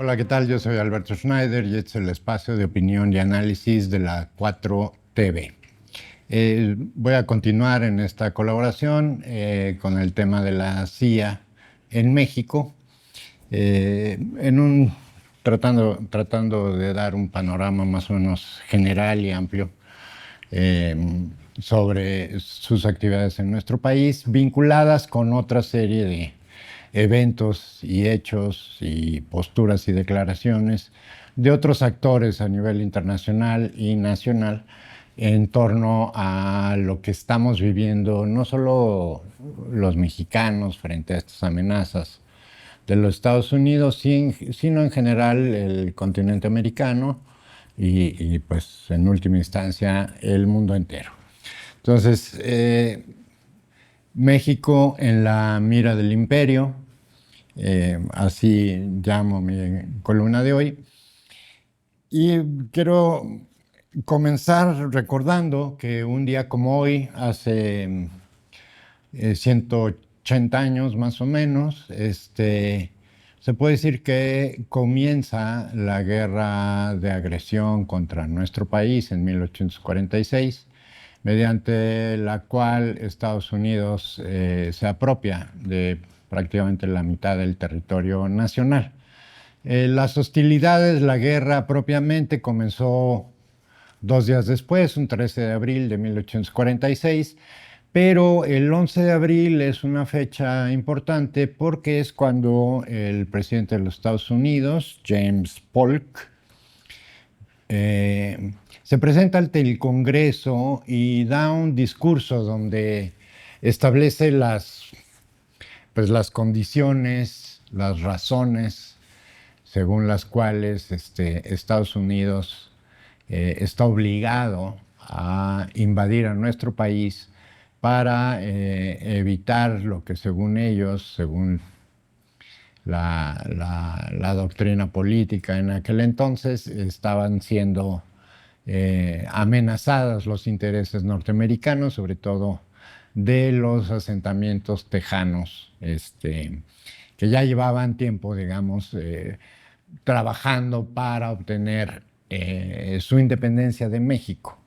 Hola, ¿qué tal? Yo soy Alberto Schneider y este es el espacio de opinión y análisis de la 4TV. Voy a continuar en esta colaboración con el tema de la CIA en México, tratando de dar un panorama más o menos general y amplio eh, sobre sus actividades en nuestro país, vinculadas con otra serie de eventos y hechos y posturas y declaraciones de otros actores a nivel internacional y nacional en torno a lo que estamos viviendo, no solo los mexicanos frente a estas amenazas de los Estados Unidos, sino en general el continente americano y pues en última instancia el mundo entero. Entonces, México en la mira del imperio, así llamo mi columna de hoy. Y quiero comenzar recordando que un día como hoy, hace 180 años más o menos, se puede decir que comienza la guerra de agresión contra nuestro país en 1846, mediante la cual Estados Unidos se apropia de prácticamente la mitad del territorio nacional. Las hostilidades, la guerra propiamente comenzó 2 días después, un 13 de abril de 1846, pero el 11 de abril es una fecha importante porque es cuando el presidente de los Estados Unidos, James Polk, se presenta ante el Congreso y da un discurso donde establece las condiciones, las razones según las cuales Estados Unidos está obligado a invadir a nuestro país para evitar lo que según ellos, según la doctrina política en aquel entonces, estaban siendo amenazados los intereses norteamericanos, sobre todo de los asentamientos tejanos, que ya llevaban tiempo, digamos, trabajando para obtener su independencia de México.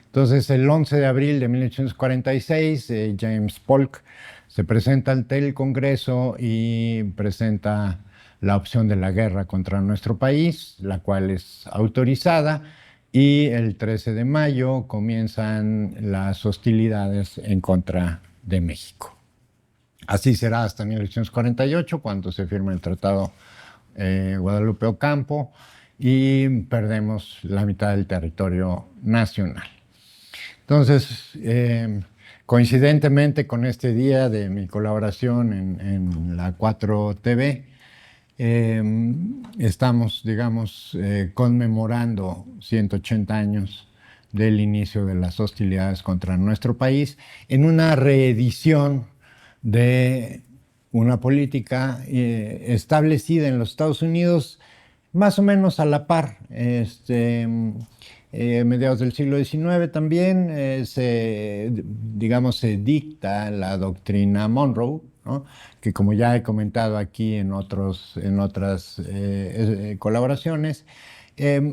Entonces, el 11 de abril de 1846, James Polk se presenta ante el Congreso y presenta la opción de la guerra contra nuestro país, la cual es autorizada, y el 13 de mayo comienzan las hostilidades en contra de México. Así será hasta 1848, cuando se firma el Tratado Guadalupe Ocampo y perdemos la mitad del territorio nacional. Entonces, coincidentemente con este día de mi colaboración en la 4TV, estamos, digamos, conmemorando 180 años del inicio de las hostilidades contra nuestro país en una reedición de una política establecida en los Estados Unidos más o menos a la par. Mediados del siglo XIX también se dicta la doctrina Monroe, ¿no? Que como ya he comentado aquí en otras colaboraciones,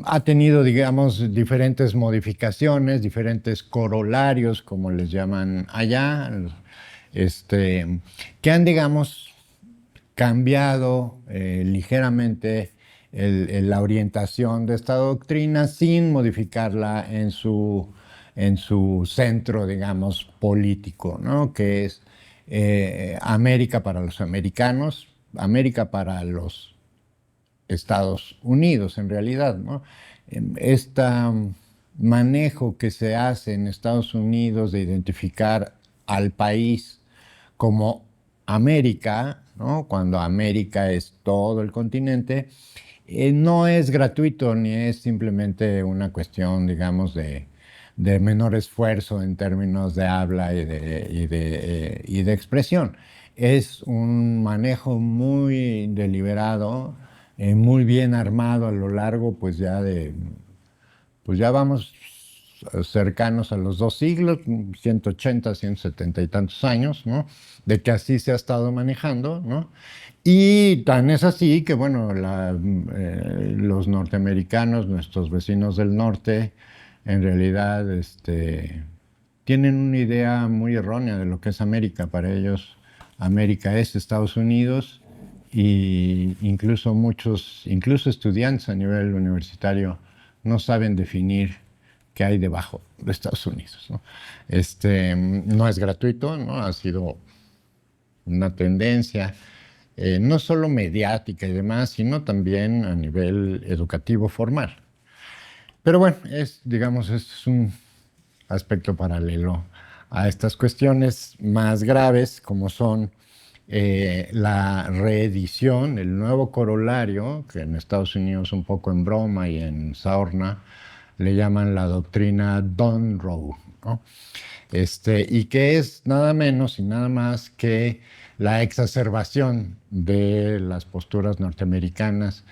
ha tenido, digamos, diferentes modificaciones, diferentes corolarios, como les llaman allá, que han, digamos, cambiado ligeramente la orientación de esta doctrina sin modificarla en su centro, digamos, político, ¿no? Que es América para los americanos, América para los Estados Unidos, en realidad, ¿no? Este manejo que se hace en Estados Unidos de identificar al país como América, ¿no? Cuando América es todo el continente, no es gratuito ni es simplemente una cuestión, digamos, de menor esfuerzo en términos de habla y de expresión. Es un manejo muy deliberado, muy bien armado a lo largo, pues ya vamos cercanos a los 2 siglos, 180, 170 y tantos años, ¿no? De que así se ha estado manejando, ¿no? Y tan es así que, bueno, los norteamericanos, nuestros vecinos del norte, en realidad tienen una idea muy errónea de lo que es América. Para ellos, América es Estados Unidos, y incluso estudiantes a nivel universitario, no saben definir qué hay debajo de Estados Unidos, ¿no? No es gratuito, ¿no? Ha sido una tendencia, no solo mediática y demás, sino también a nivel educativo formal. Pero bueno, digamos, es un aspecto paralelo a estas cuestiones más graves, como son la reedición, el nuevo corolario, que en Estados Unidos un poco en broma y en saorna le llaman la doctrina Monroe, ¿no? Y que es nada menos y nada más que la exacerbación de las posturas norteamericanas,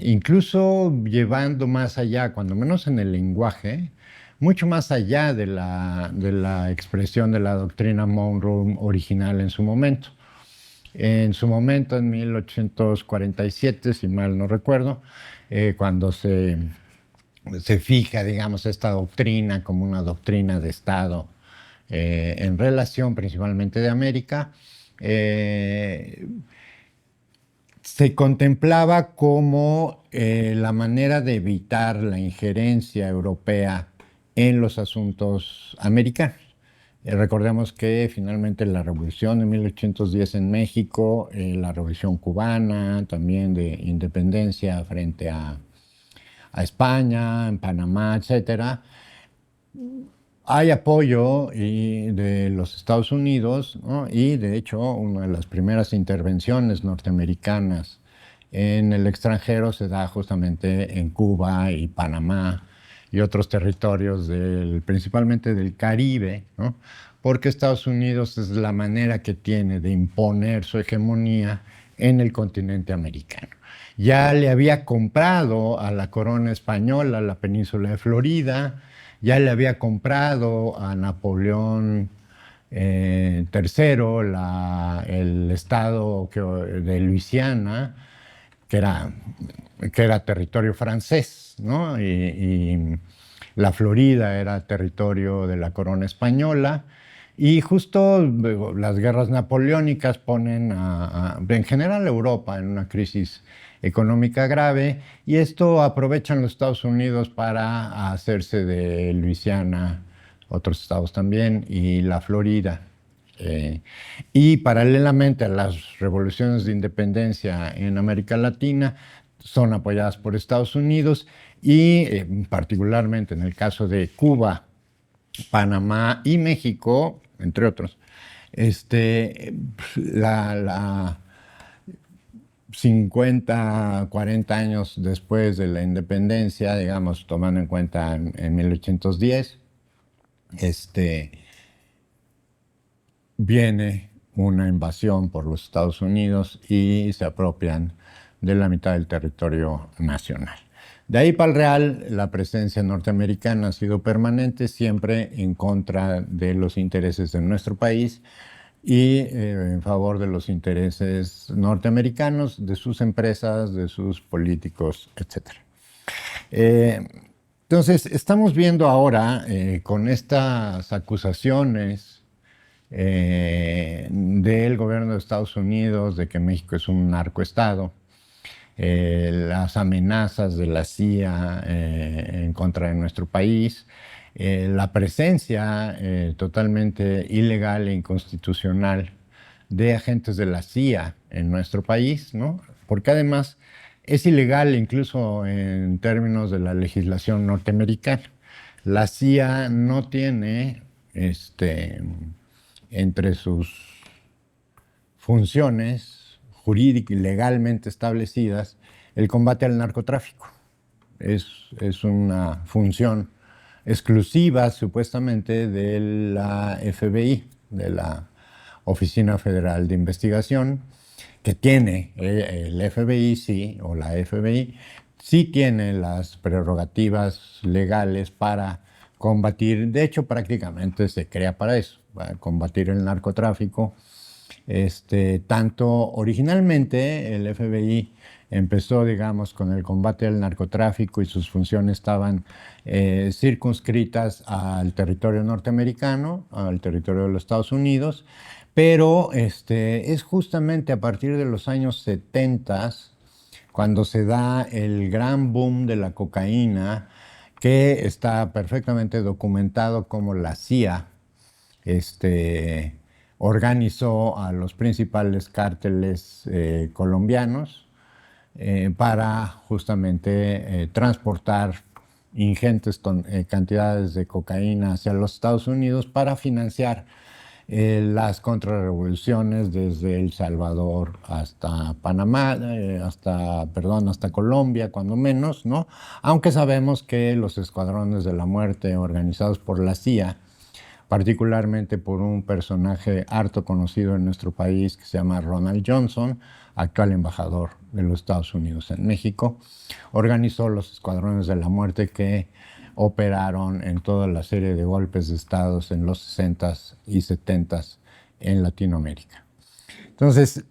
incluso llevando más allá, cuando menos en el lenguaje, mucho más allá de la expresión de la doctrina Monroe original en su momento. En su momento, en 1847, si mal no recuerdo, cuando se fija, digamos, esta doctrina como una doctrina de Estado en relación principalmente de América, se contemplaba como la manera de evitar la injerencia europea en los asuntos americanos. Recordemos que finalmente la revolución de 1810 en México, la revolución cubana, también de independencia frente a España, en Panamá, etcétera, hay apoyo de los Estados Unidos, ¿no? Y de hecho, una de las primeras intervenciones norteamericanas en el extranjero se da justamente en Cuba y Panamá y otros territorios principalmente del Caribe, ¿no? Porque Estados Unidos es la manera que tiene de imponer su hegemonía en el continente americano. Ya le había comprado a la corona española la península de Florida, ya le había comprado a Napoleón III el estado de Luisiana, que era territorio francés, ¿no? Y la Florida era territorio de la corona española. Y justo las guerras napoleónicas ponen en general a Europa en una crisis económica grave, y esto aprovechan los Estados Unidos para hacerse de Luisiana, otros estados también, y la Florida. Y paralelamente a las revoluciones de independencia en América Latina, son apoyadas por Estados Unidos, y particularmente en el caso de Cuba, Panamá y México, entre otros, la 50, 40 años después de la independencia, digamos, tomando en cuenta en 1810, viene una invasión por los Estados Unidos y se apropian de la mitad del territorio nacional. De ahí para el Real, la presencia norteamericana ha sido permanente, siempre en contra de los intereses de nuestro país y en favor de los intereses norteamericanos, de sus empresas, de sus políticos, etc. Entonces, estamos viendo ahora con estas acusaciones del gobierno de Estados Unidos de que México es un narcoestado, las amenazas de la CIA en contra de nuestro país, la presencia totalmente ilegal e inconstitucional de agentes de la CIA en nuestro país, ¿no? Porque además es ilegal incluso en términos de la legislación norteamericana. La CIA no tiene entre sus funciones jurídicas y legalmente establecidas el combate al narcotráfico. Es una función exclusiva, supuestamente, de la FBI, de la Oficina Federal de Investigación, que tiene el FBI, sí, o la FBI, sí tiene las prerrogativas legales para combatir, de hecho prácticamente se crea para eso, para combatir el narcotráfico. Tanto originalmente el FBI empezó, digamos, con el combate al narcotráfico y sus funciones estaban circunscritas al territorio norteamericano, al territorio de los Estados Unidos, pero es justamente a partir de los años 70 cuando se da el gran boom de la cocaína, que está perfectamente documentado como la CIA organizó a los principales cárteles colombianos para justamente transportar ingentes cantidades de cocaína hacia los Estados Unidos para financiar las contrarrevoluciones desde El Salvador hasta Panamá, hasta Colombia, cuando menos, ¿no? Aunque sabemos que los escuadrones de la muerte organizados por la CIA, particularmente por un personaje harto conocido en nuestro país que se llama Ronald Johnson, actual embajador de los Estados Unidos en México, organizó los escuadrones de la muerte que operaron en toda la serie de golpes de estados en los 60s y 70s en Latinoamérica. Entonces,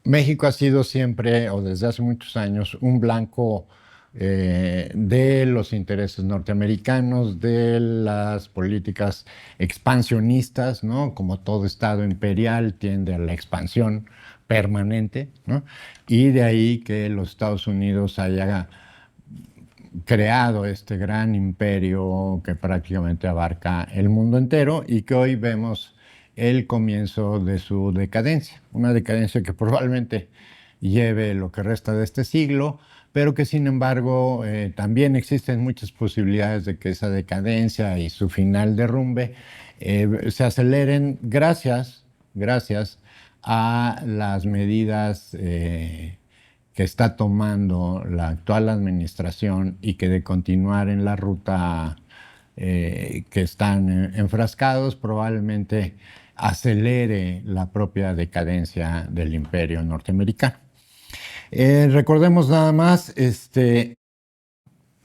México ha sido siempre, o desde hace muchos años, un blanco de los intereses norteamericanos, de las políticas expansionistas, ¿no? Como todo Estado imperial tiende a la expansión permanente, ¿no? Y de ahí que los Estados Unidos haya creado este gran imperio que prácticamente abarca el mundo entero y que hoy vemos el comienzo de su decadencia, una decadencia que probablemente lleve lo que resta de este siglo, pero que sin embargo también existen muchas posibilidades de que esa decadencia y su final derrumbe se aceleren gracias a las medidas que está tomando la actual administración y que de continuar en la ruta que están enfrascados probablemente acelere la propia decadencia del imperio norteamericano. Recordemos nada más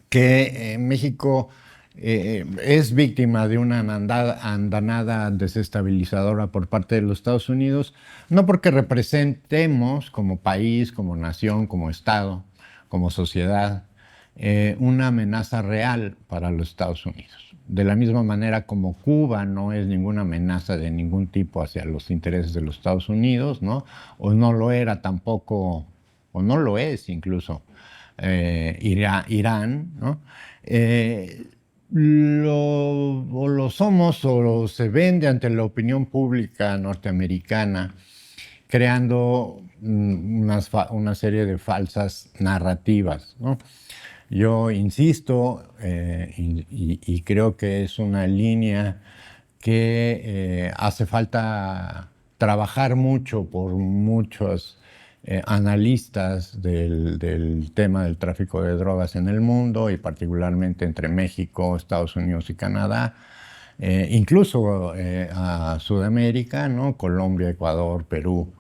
que México es víctima de una andanada desestabilizadora por parte de los Estados Unidos, no porque representemos como país, como nación, como Estado, como sociedad, una amenaza real para los Estados Unidos. De la misma manera como Cuba no es ninguna amenaza de ningún tipo hacia los intereses de los Estados Unidos, ¿no? O no lo era tampoco, o no lo es incluso, Irán, ¿no? Lo somos o se vende ante la opinión pública norteamericana, creando una serie de falsas narrativas, ¿no? Yo insisto y creo que es una línea que hace falta trabajar mucho por muchos analistas del tema del tráfico de drogas en el mundo y particularmente entre México, Estados Unidos y Canadá, incluso a Sudamérica, ¿no? Colombia, Ecuador, Perú,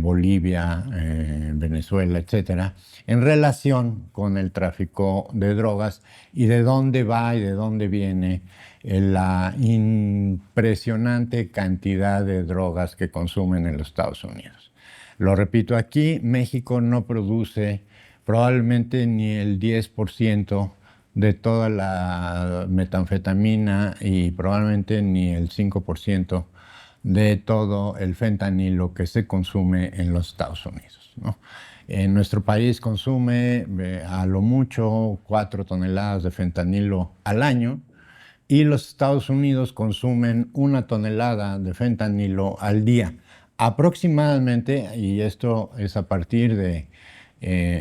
Bolivia, Venezuela, etcétera, en relación con el tráfico de drogas y de dónde va y de dónde viene la impresionante cantidad de drogas que consumen en los Estados Unidos. Lo repito aquí, México no produce probablemente ni el 10% de toda la metanfetamina y probablemente ni el 5% de todo el fentanilo que se consume en los Estados Unidos, ¿no? En nuestro país consume a lo mucho 4 toneladas de fentanilo al año y los Estados Unidos consumen 1 tonelada de fentanilo al día. Aproximadamente, y esto es a partir de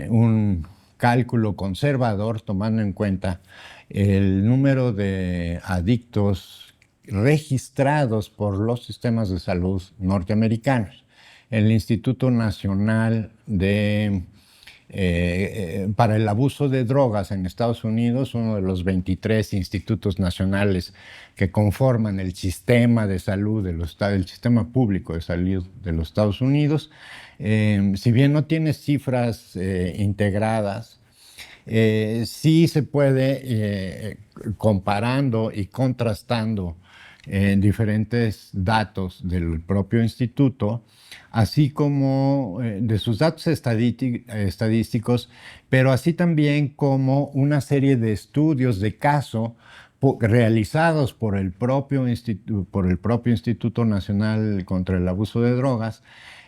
un cálculo conservador, tomando en cuenta el número de adictos registrados por los sistemas de salud norteamericanos. El Instituto Nacional para el Abuso de Drogas en Estados Unidos, uno de los 23 institutos nacionales que conforman el sistema de salud el sistema público de salud de los Estados Unidos, si bien no tiene cifras integradas, sí se puede, comparando y contrastando diferentes datos del propio instituto, así como de sus datos estadísticos, pero así también como una serie de estudios de caso realizados por el propio Instituto Nacional contra el Abuso de Drogas,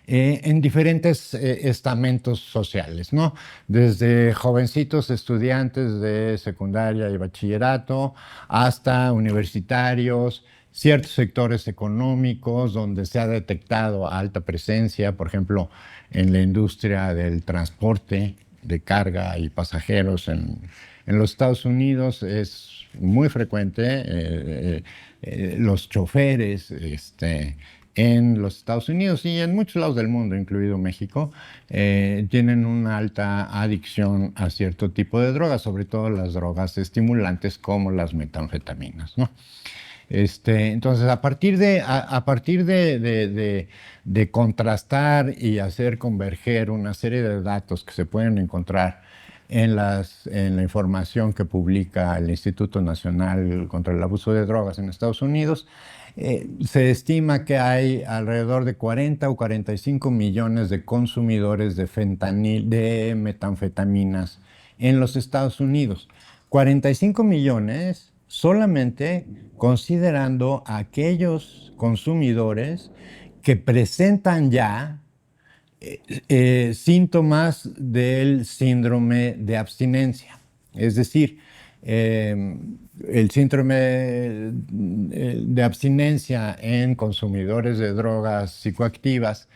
en diferentes estamentos sociales, ¿no? Desde jovencitos estudiantes de secundaria y bachillerato hasta universitarios, ciertos sectores económicos donde se ha detectado alta presencia, por ejemplo, en la industria del transporte de carga y pasajeros en los Estados Unidos es muy frecuente, los choferes, en los Estados Unidos y en muchos lados del mundo, incluido México, tienen una alta adicción a cierto tipo de drogas, sobre todo las drogas estimulantes como las metanfetaminas, ¿no? Entonces, a partir de contrastar y hacer converger una serie de datos que se pueden encontrar en la información que publica el Instituto Nacional contra el Abuso de Drogas en Estados Unidos, se estima que hay alrededor de 40 o 45 millones de consumidores de de metanfetaminas en los Estados Unidos. 45 millones solamente considerando a aquellos consumidores que presentan ya síntomas del síndrome de abstinencia. Es decir, el síndrome de abstinencia en consumidores de drogas psicoactivas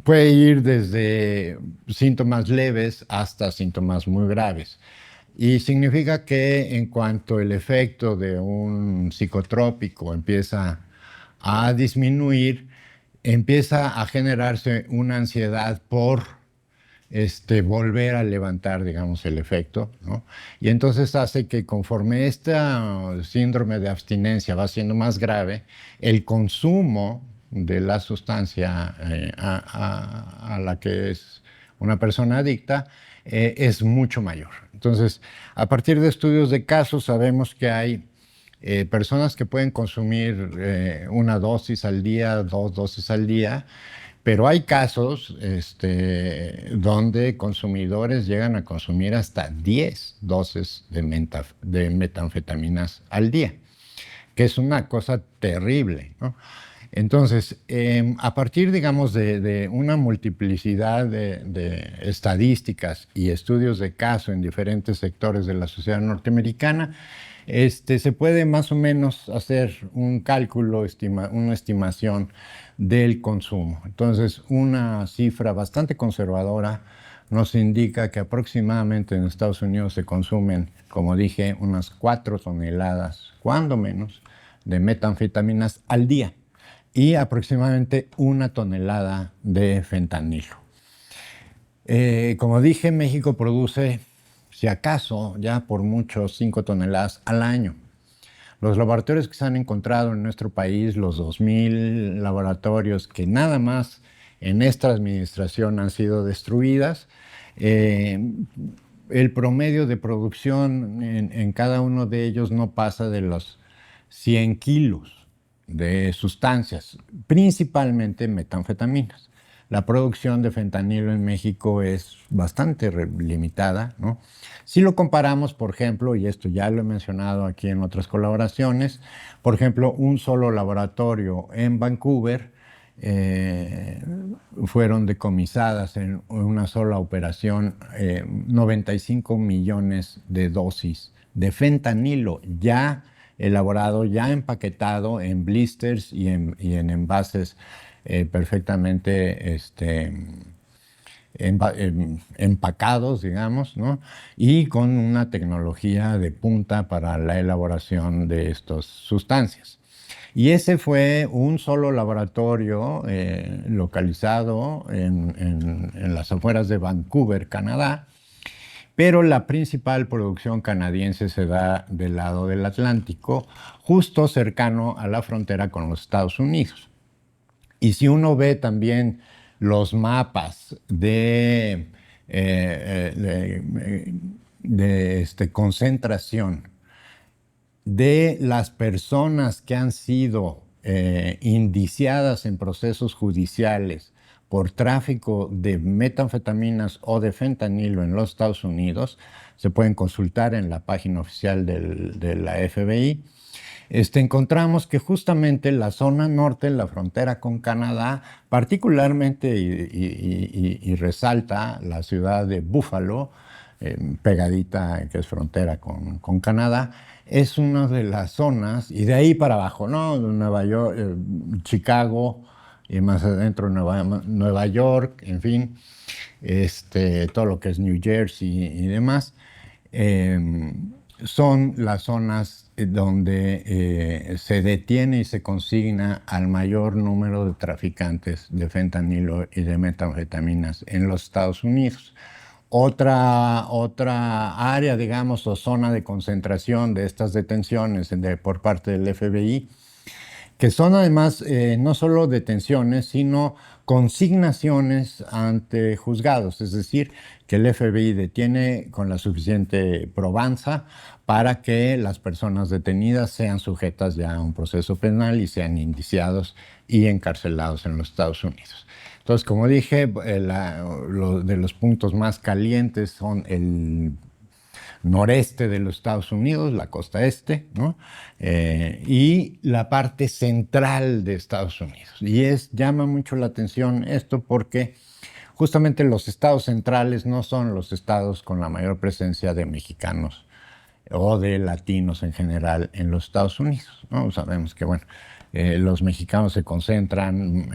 puede ir desde síntomas leves hasta síntomas muy graves. Y significa que en cuanto el efecto de un psicotrópico empieza a disminuir, empieza a generarse una ansiedad por volver a levantar, digamos, el efecto, ¿no? Y entonces hace que conforme este síndrome de abstinencia va siendo más grave, el consumo de la sustancia a la que es una persona adicta es mucho mayor. Entonces, a partir de estudios de casos sabemos que hay personas que pueden consumir una dosis al día, dos dosis al día, pero hay casos donde consumidores llegan a consumir hasta 10 dosis de metanfetaminas al día, que es una cosa terrible, ¿no? Entonces, a partir, digamos, de una multiplicidad de estadísticas y estudios de caso en diferentes sectores de la sociedad norteamericana, se puede más o menos hacer un cálculo, una estimación del consumo. Entonces, una cifra bastante conservadora nos indica que aproximadamente en Estados Unidos se consumen, como dije, unas 4 toneladas, cuando menos, de metanfetaminas al día y aproximadamente 1 tonelada de fentanilo. Como dije, México produce, si acaso, ya por mucho, 5 toneladas al año. Los laboratorios que se han encontrado en nuestro país, los 2,000 laboratorios que nada más en esta administración han sido destruidas, el promedio de producción en cada uno de ellos no pasa de los 100 kilos de sustancias, principalmente metanfetaminas. La producción de fentanilo en México es bastante limitada, ¿no? Si lo comparamos, por ejemplo, y esto ya lo he mencionado aquí en otras colaboraciones, por ejemplo, un solo laboratorio en Vancouver fueron decomisadas en una sola operación 95 millones de dosis de fentanilo ya elaborado, ya empaquetado en blisters y en envases perfectamente empacados, digamos, ¿no? Y con una tecnología de punta para la elaboración de estas sustancias. Y ese fue un solo laboratorio localizado en las afueras de Vancouver, Canadá, pero la principal producción canadiense se da del lado del Atlántico, justo cercano a la frontera con los Estados Unidos. Y si uno ve también los mapas de concentración de las personas que han sido indiciadas en procesos judiciales por tráfico de metanfetaminas o de fentanilo en los Estados Unidos, se pueden consultar en la página oficial de la FBI. Encontramos que justamente la zona norte, la frontera con Canadá, particularmente y resalta la ciudad de Buffalo, pegadita, que es frontera con Canadá, es una de las zonas, y de ahí para abajo, ¿no? Nueva York, Chicago, y más adentro Nueva York, en fin, todo lo que es New Jersey y demás, eh, son las zonas donde se detiene y se consigna al mayor número de traficantes de fentanilo y de metanfetaminas en los Estados Unidos. Otra área, digamos, o zona de concentración de estas detenciones por parte del FBI, que son además no solo detenciones, sino consignaciones ante juzgados, es decir, que el FBI detiene con la suficiente probanza para que las personas detenidas sean sujetas ya a un proceso penal y sean indiciados y encarcelados en los Estados Unidos. Entonces, como dije, de los puntos más calientes son el noreste de los Estados Unidos, la costa este, ¿no? Y la parte central de Estados Unidos. Y llama mucho la atención esto porque justamente los estados centrales no son los estados con la mayor presencia de mexicanos o de latinos en general en los Estados Unidos, ¿no? Sabemos que, bueno, los mexicanos se concentran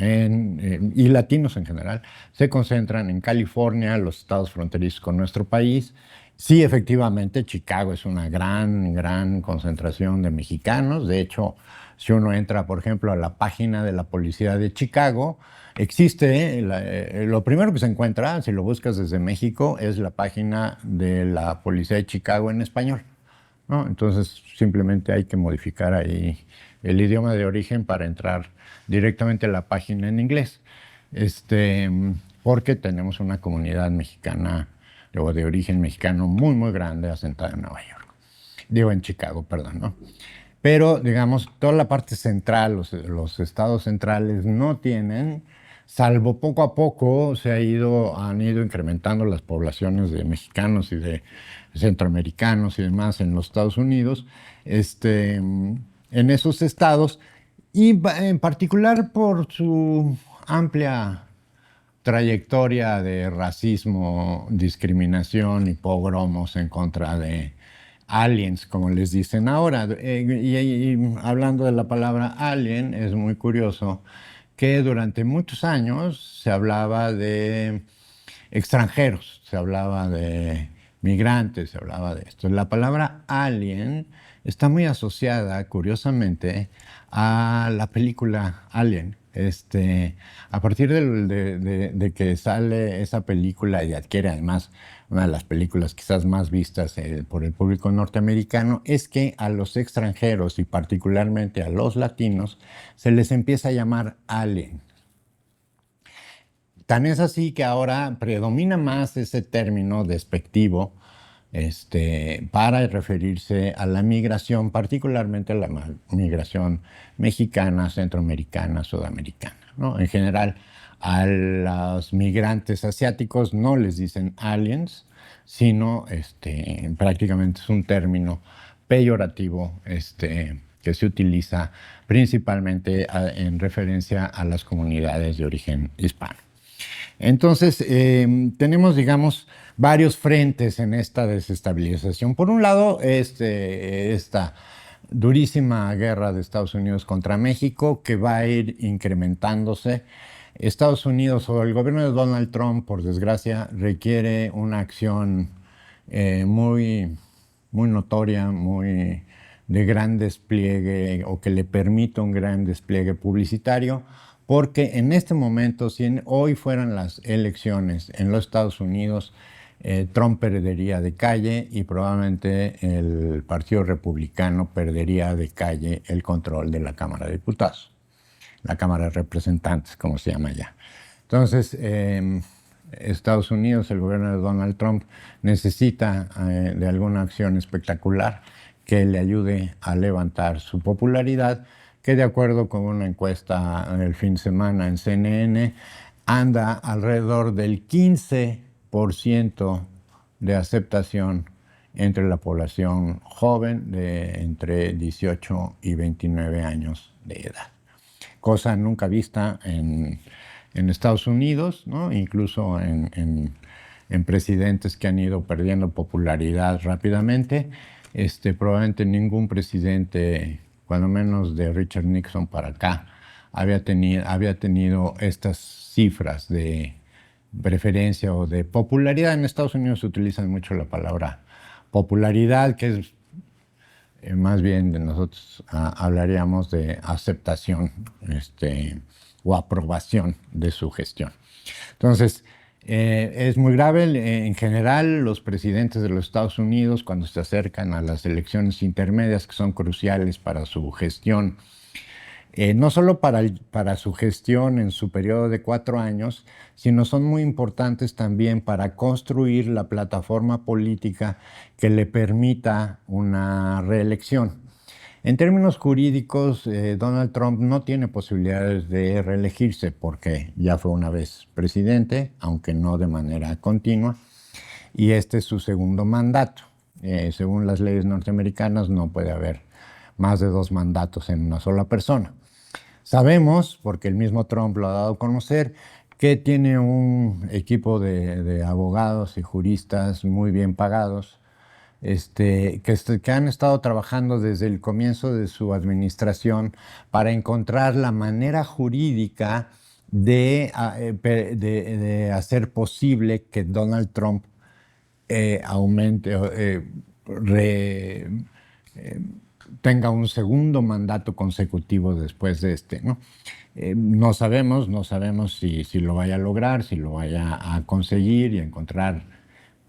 y latinos en general, se concentran en California, los estados fronterizos con nuestro país. Sí, efectivamente, Chicago es una gran concentración de mexicanos. De hecho, si uno entra, por ejemplo, a la página de la policía de Chicago, existe, lo primero que se encuentra, si lo buscas desde México, es la página de la policía de Chicago en español, ¿no? Entonces, simplemente hay que modificar ahí el idioma de origen para entrar directamente a la página en inglés. Porque tenemos una comunidad mexicana o de origen mexicano muy grande asentada en Nueva York. Digo, en Chicago, perdón, ¿no? Pero, digamos, toda la parte central, los estados centrales no tienen, salvo poco a poco han ido incrementando las poblaciones de mexicanos y de centroamericanos y demás en los Estados Unidos, en esos estados, y en particular por su amplia trayectoria de racismo, discriminación y pogromos en contra de aliens, como les dicen ahora. Y hablando de la palabra alien, es muy curioso que durante muchos años se hablaba de extranjeros, se hablaba de migrantes, se hablaba de esto. La palabra alien está muy asociada, curiosamente, a la película Alien. A partir de que sale esa película y adquiere además una de las películas quizás más vistas por el público norteamericano, es que a los extranjeros y particularmente a los latinos se les empieza a llamar alien. Tan es así que ahora predomina más ese término despectivo para referirse a la migración, particularmente a la migración mexicana, centroamericana, sudamericana, ¿no? En general, a los migrantes asiáticos no les dicen aliens, sino prácticamente es un término peyorativo que se utiliza principalmente en referencia a las comunidades de origen hispano. Entonces, tenemos, digamos, varios frentes en esta desestabilización. Por un lado, esta durísima guerra de Estados Unidos contra México, que va a ir incrementándose. Estados Unidos o el gobierno de Donald Trump, por desgracia, requiere una acción muy notoria, muy de gran despliegue, o que le permita un gran despliegue publicitario, porque en este momento, si hoy fueran las elecciones en los Estados Unidos, Trump perdería de calle y probablemente el Partido Republicano perdería de calle el control de la Cámara de Diputados, la Cámara de Representantes, como se llama ya. Entonces, Estados Unidos, el gobierno de Donald Trump, necesita de alguna acción espectacular que le ayude a levantar su popularidad, que de acuerdo con una encuesta el fin de semana en CNN, anda alrededor del 15% de aceptación entre la población joven de entre 18 y 29 años de edad. Cosa nunca vista en Estados Unidos, ¿no? Incluso en presidentes que han ido perdiendo popularidad rápidamente. Probablemente ningún presidente, cuando menos de Richard Nixon para acá, había tenido estas cifras de preferencia o de popularidad. En Estados Unidos se utiliza mucho la palabra popularidad, que es más bien nosotros hablaríamos de aceptación o aprobación de su gestión. Entonces, es muy grave. En general, los presidentes de los Estados Unidos, cuando se acercan a las elecciones intermedias, que son cruciales para su gestión, no solo para su gestión en su periodo de 4 años, sino son muy importantes también para construir la plataforma política que le permita una reelección. En términos jurídicos, Donald Trump no tiene posibilidades de reelegirse porque ya fue una vez presidente, aunque no de manera continua, y este es su segundo mandato. Según las leyes norteamericanas, no puede haber más de 2 mandatos en una sola persona. Sabemos, porque el mismo Trump lo ha dado a conocer, que tiene un equipo de abogados y juristas muy bien pagados, que han estado trabajando desde el comienzo de su administración para encontrar la manera jurídica de hacer posible que Donald Trump aumente, tenga un segundo mandato consecutivo después de este, ¿no? No sabemos si lo vaya a lograr, si lo vaya a conseguir y encontrar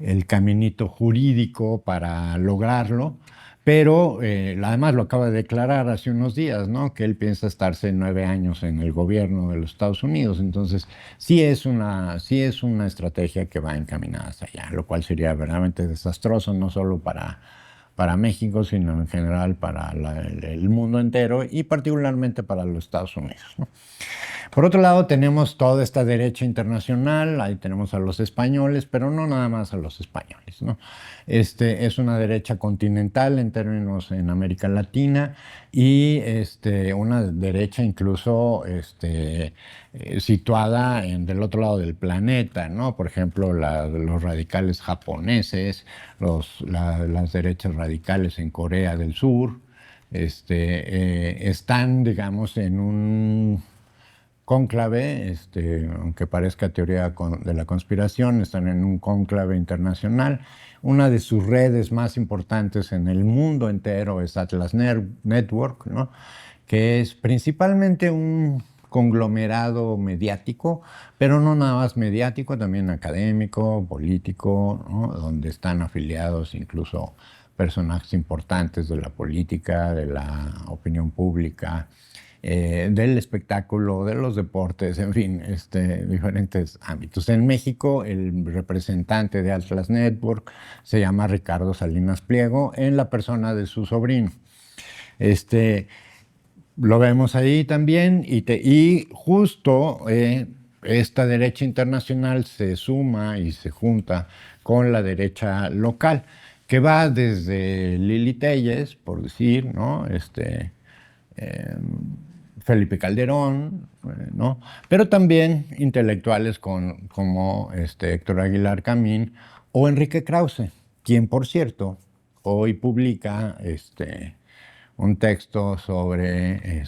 el caminito jurídico para lograrlo, pero además lo acaba de declarar hace unos días, ¿no? Que él piensa estarse 9 años en el gobierno de los Estados Unidos. Entonces, sí es una estrategia que va encaminada hacia allá, lo cual sería verdaderamente desastroso, no solo para México, sino en general para el mundo entero y particularmente para los Estados Unidos, ¿no? Por otro lado, tenemos toda esta derecha internacional, ahí tenemos a los españoles, pero no nada más a los españoles, ¿no? Es una derecha continental en términos en América Latina y una derecha incluso situada del otro lado del planeta, ¿no? Por ejemplo, los radicales japoneses, las derechas radicales en Corea del Sur, están, digamos, en un cónclave, aunque parezca teoría de la conspiración, están en un cónclave internacional. Una de sus redes más importantes en el mundo entero es Atlas Network, ¿no? Que es principalmente un conglomerado mediático, pero no nada más mediático, también académico, político, ¿no? Donde están afiliados incluso personajes importantes de la política, de la opinión pública, del espectáculo, de los deportes, en fin, diferentes ámbitos. En México, el representante de Atlas Network se llama Ricardo Salinas Pliego, en la persona de su sobrino. Lo vemos ahí también, y justo esta derecha internacional se suma y se junta con la derecha local, que va desde Lili Téllez, por decir, ¿no? Felipe Calderón, ¿no? Pero también intelectuales como Héctor Aguilar Camín o Enrique Krause, quien, por cierto, hoy publica un texto sobre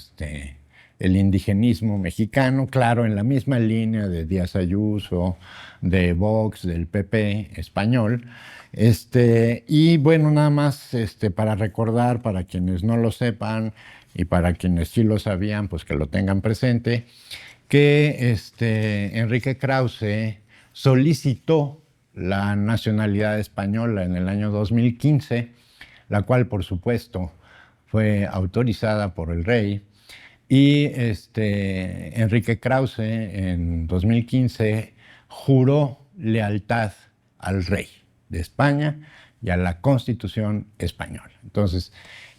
el indigenismo mexicano, claro, en la misma línea de Díaz Ayuso, de Vox, del PP español. Y bueno, nada más para recordar, para quienes no lo sepan y para quienes sí lo sabían, pues que lo tengan presente, que Enrique Krause solicitó la nacionalidad española en el año 2015, la cual, por supuesto, fue autorizada por el rey. Y Enrique Krause en 2015 juró lealtad al rey de España y a la Constitución española. Entonces,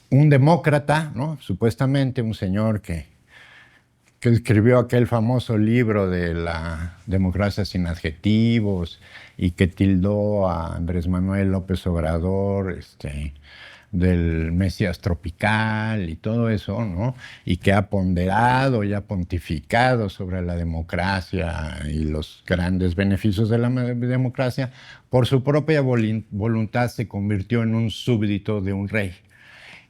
un demócrata, ¿no? Supuestamente un señor que escribió aquel famoso libro de la democracia sin adjetivos y que tildó a Andrés Manuel López Obrador del Mesías tropical y todo eso, ¿no? Y que ha ponderado y ha pontificado sobre la democracia y los grandes beneficios de la democracia, por su propia voluntad se convirtió en un súbdito de un rey,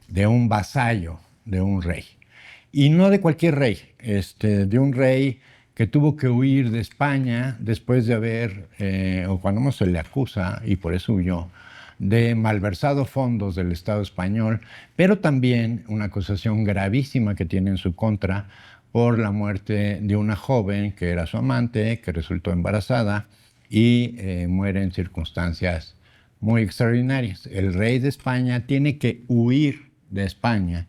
de un vasallo de un rey. Y no de cualquier rey, de un rey que tuvo que huir de España después de haber, o cuando no se le acusa, y por eso huyó, de malversado fondos del Estado español, pero también una acusación gravísima que tiene en su contra por la muerte de una joven que era su amante, que resultó embarazada y muere en circunstancias muy extraordinarias. El rey de España tiene que huir de España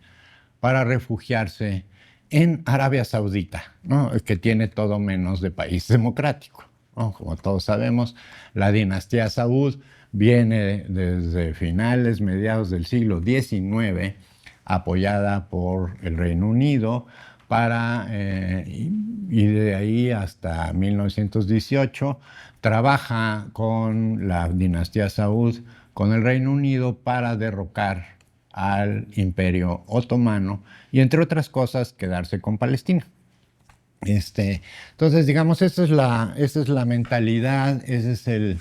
para refugiarse en Arabia Saudita, ¿no? Que tiene todo menos de país democrático, ¿no? Como todos sabemos, la dinastía Saud viene desde finales, mediados del siglo XIX, apoyada por el Reino Unido, y de ahí hasta 1918 trabaja con la dinastía Saud, con el Reino Unido, para derrocar al Imperio Otomano y, entre otras cosas, quedarse con Palestina. Entonces, digamos, esa es la mentalidad, ese es el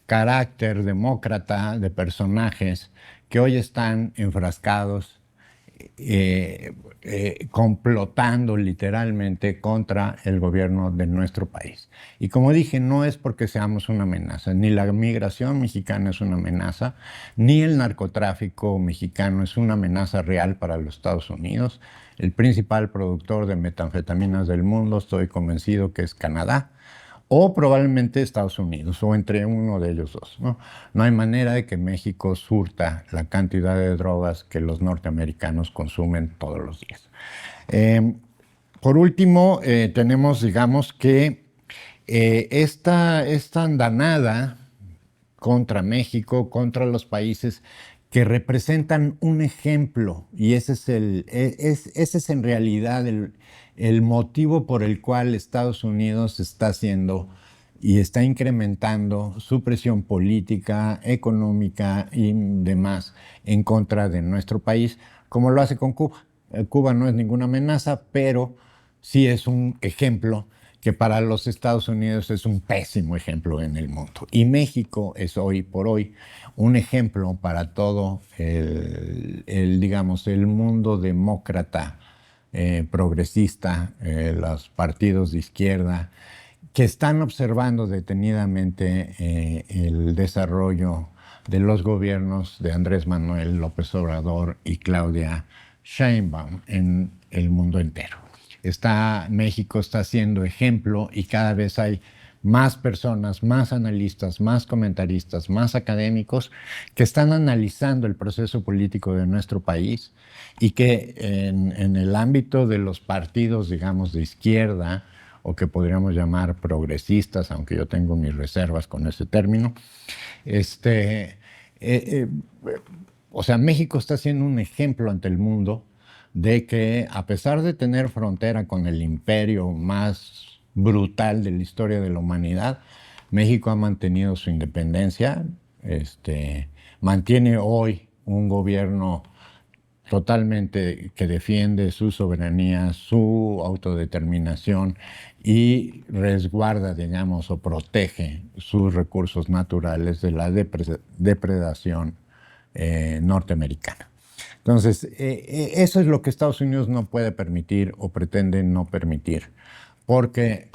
carácter demócrata de personajes que hoy están enfrascados, complotando literalmente contra el gobierno de nuestro país. Y como dije, no es porque seamos una amenaza, ni la migración mexicana es una amenaza, ni el narcotráfico mexicano es una amenaza real para los Estados Unidos. El principal productor de metanfetaminas del mundo, estoy convencido que es Canadá, o probablemente Estados Unidos, o entre uno de ellos dos, ¿no? No hay manera de que México surta la cantidad de drogas que los norteamericanos consumen todos los días. Por último, tenemos, digamos, que esta andanada contra México, contra los países que representan un ejemplo, y ese es en realidad el motivo por el cual Estados Unidos está haciendo y está incrementando su presión política, económica y demás en contra de nuestro país, como lo hace con Cuba. Cuba no es ninguna amenaza, pero sí es un ejemplo que para los Estados Unidos es un pésimo ejemplo en el mundo. Y México es hoy por hoy un ejemplo para todo digamos, el mundo demócrata, progresista, los partidos de izquierda, que están observando detenidamente el desarrollo de los gobiernos de Andrés Manuel López Obrador y Claudia Sheinbaum en el mundo entero. México está siendo ejemplo y cada vez hay más personas, más analistas, más comentaristas, más académicos que están analizando el proceso político de nuestro país y que en el ámbito de los partidos, digamos, de izquierda, o que podríamos llamar progresistas, aunque yo tengo mis reservas con ese término, o sea, México está siendo un ejemplo ante el mundo de que, a pesar de tener frontera con el imperio más brutal de la historia de la humanidad, México ha mantenido su independencia, mantiene hoy un gobierno totalmente que defiende su soberanía, su autodeterminación y resguarda, digamos, o protege sus recursos naturales de la depredación norteamericana. Entonces, eso es lo que Estados Unidos no puede permitir o pretende no permitir, porque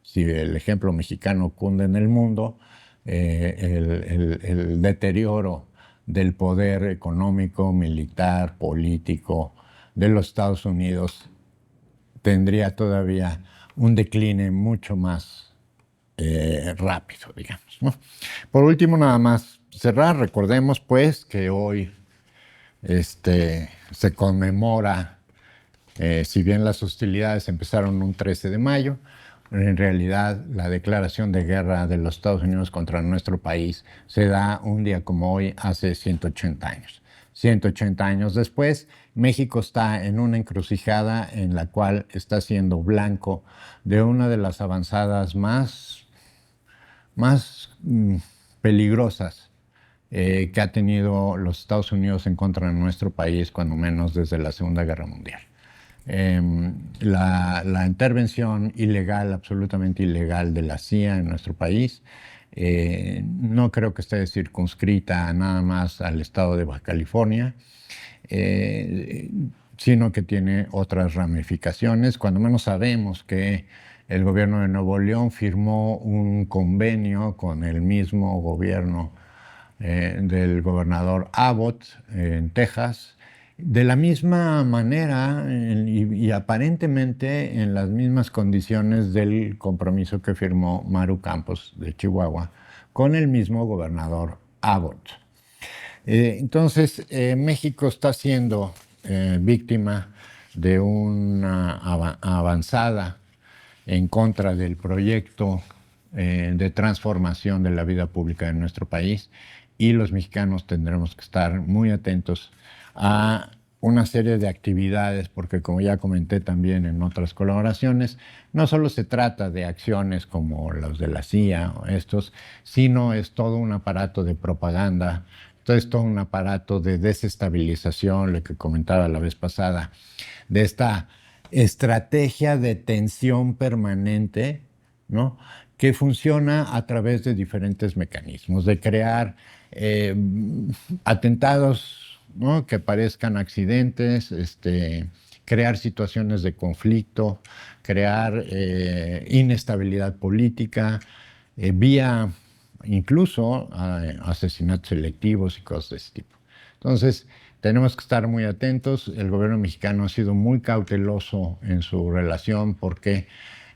si el ejemplo mexicano cunde en el mundo, el deterioro del poder económico, militar, político de los Estados Unidos tendría todavía un decline mucho más rápido, digamos, ¿no? Por último, nada más cerrar, recordemos pues que hoy se conmemora, si bien las hostilidades empezaron un 13 de mayo, En realidad, la declaración de guerra de los Estados Unidos contra nuestro país se da un día como hoy, hace 180 años. 180 años después, México está en una encrucijada en la cual está siendo blanco de una de las avanzadas más peligrosas que ha tenido los Estados Unidos en contra de nuestro país, cuando menos desde la Segunda Guerra Mundial. La intervención ilegal, absolutamente ilegal de la CIA en nuestro país, no creo que esté circunscrita nada más al estado de Baja California, sino que tiene otras ramificaciones. Cuando menos sabemos que el gobierno de Nuevo León firmó un convenio con el mismo gobierno del gobernador Abbott en Texas, de la misma manera y aparentemente en las mismas condiciones del compromiso que firmó Maru Campos de Chihuahua con el mismo gobernador Abbott. Entonces, México está siendo víctima de una avanzada en contra del proyecto de transformación de la vida pública de nuestro país, y los mexicanos tendremos que estar muy atentos a una serie de actividades, porque como ya comenté también en otras colaboraciones, no solo se trata de acciones como los de la CIA o estos, sino es todo un aparato de propaganda, es todo un aparato de desestabilización, lo que comentaba la vez pasada, de esta estrategia de tensión permanente, ¿no?, que funciona a través de diferentes mecanismos, de crear atentados, ¿no?, que parezcan accidentes, crear situaciones de conflicto, crear inestabilidad política, vía incluso asesinatos selectivos y cosas de ese tipo. Entonces, tenemos que estar muy atentos. El gobierno mexicano ha sido muy cauteloso en su relación porque,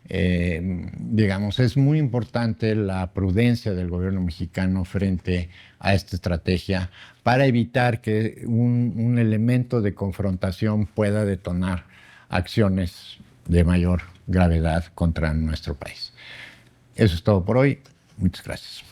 digamos, es muy importante la prudencia del gobierno mexicano frente a esta estrategia para evitar que un elemento de confrontación pueda detonar acciones de mayor gravedad contra nuestro país. Eso es todo por hoy. Muchas gracias.